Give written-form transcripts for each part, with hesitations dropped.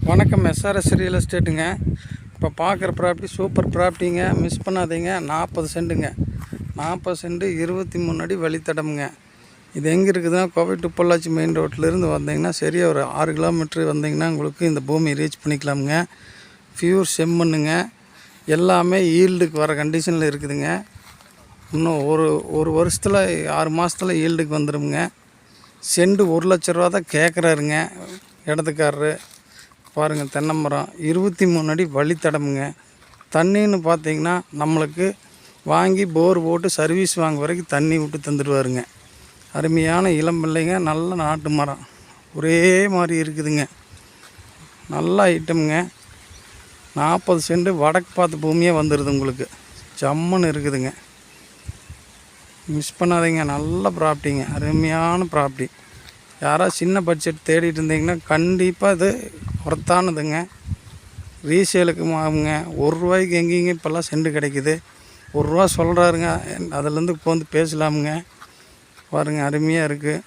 வணக்கம். SRS real எஸ்டேட்டுங்க. இப்போ பார்க்குற ப்ராப்பர்ட்டி சூப்பர் ப்ராப்பர்ட்டிங்க, மிஸ் பண்ணாதீங்க. 40 சென்ட்டுங்க. 40 சென்ட்டு 23 அடி வழித்தடமுங்க. இது எங்கே இருக்குதுன்னா, கோவை டு பொள்ளாச்சி மெயின் ரோட்லேருந்து வந்தீங்கன்னா சரியாக ஒரு 6 கிலோமீட்ரு வந்தீங்கன்னா உங்களுக்கு இந்த பூமி ரீச் பண்ணிக்கலாமுங்க. பியூர் செம்மண்ணுங்க. எல்லாமே ஈல்டுக்கு வர கண்டிஷனில் இருக்குதுங்க. இன்னும் ஒரு வருஷத்தில் 6 மாதத்தில் ஈல்டுக்கு வந்துடுங்க. சென்ட் 1 லட்ச ரூபா தான் கேட்குறாருங்க இடத்துக்காரரு. பாருங்கள், தென்னை மரம் 23 அடி வழித்தடமுங்க. தண்ணின்னு பார்த்தீங்கன்னா நம்மளுக்கு வாங்கி போர் போட்டு சர்வீஸ் வாங்க வரைக்கும் தண்ணி விட்டு தந்துடுவாருங்க. அருமையான இளம் பிள்ளைங்க, நல்ல நாட்டு மரம் ஒரே மாதிரி இருக்குதுங்க. நல்ல ஐட்டமுங்க. 40 சென்ட் வடக்கு பார்த்து பூமியாக வந்துடுது உங்களுக்கு. ஜம்முன்னு இருக்குதுங்க. மிஸ் பண்ணாதீங்க. நல்ல ப்ராப்பர்ட்டிங்க, அருமையான ப்ராப்பர்ட்டி. யாராவது சின்ன பட்ஜெட் தேடிட்டு இருந்தீங்கன்னா கண்டிப்பாக இது ஒர்த்தானதுங்க. ரீசேலுக்கு ஆகுங்க. 1 ரூபாய்க்கு எங்கேங்க இப்போல்லாம் சென்ட் கிடைக்குது. 1 ரூபா சொல்கிறாருங்க, அதிலேருந்து இப்போ வந்து பேசலாமுங்க. பாருங்கள், அருமையாக இருக்குது.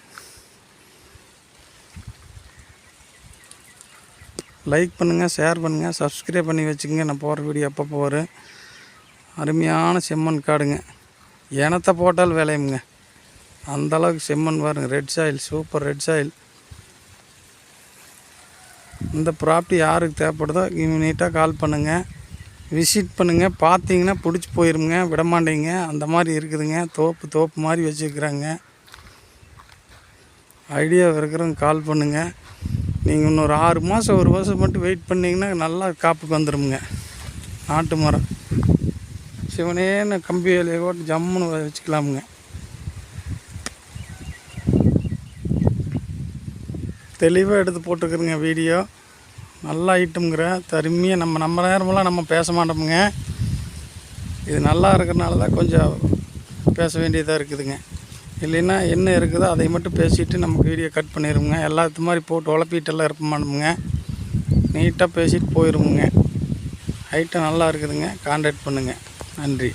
லைக் பண்ணுங்கள், ஷேர் பண்ணுங்கள், சப்ஸ்கிரைப் பண்ணி வச்சுக்கோங்க. நான் போகிற வீடியோ அப்பப்போ வரும். அருமையான செம்மண் காடுங்க. இனத்தை போட்டால் விளையுங்க. அந்தளவுக்கு செம்மண் பாருங்கள். Red soil, super red soil. இந்த ப்ராப்பர்ட்டி யாருக்கு தேவைப்படுதோ இமீடியட்டாக கால் பண்ணுங்கள், விசிட் பண்ணுங்கள். பார்த்தீங்கன்னா பிடிச்சி போயிருங்க, விடமாட்டீங்க. அந்த மாதிரி இருக்குதுங்க. தோப்பு மாதிரி வச்சுருக்குறாங்க. ஐடியா இருக்கிறவங்க கால் பண்ணுங்கள். நீங்கள் இன்னொரு 6 மாதம் 1 வருஷம் மட்டும் வெயிட் பண்ணிங்கன்னா நல்லா காப்புக்கு வந்துடுங்க. நாட்டு மரம் சிவனேன்னு கம்பி வேலையை போட்டு ஜம்முன்னு வச்சுக்கலாமுங்க. தெளிவாக எடுத்து போட்டுருக்குறேங்க வீடியோ. நல்ல ஐட்டம்ங்கிற தருமையாக நம்ம நேரமெல்லாம் நம்ம பேச மாட்டோமுங்க. இது நல்லா இருக்கிறனால தான் கொஞ்சம் பேச வேண்டியதாக இருக்குதுங்க. இல்லைன்னா என்ன இருக்குதோ அதை மட்டும் பேசிவிட்டு நமக்கு வீடியோ கட் பண்ணிடுவோங்க. எல்லாத்து மாதிரி போட்டு உழப்பிட்டெல்லாம் இருப்ப மாட்டோமுங்க. நீட்டாக பேசிட்டு போயிடுவோங்க. ஐட்டம் நல்லா இருக்குதுங்க. கான்டாக்ட் பண்ணுங்கள். நன்றி.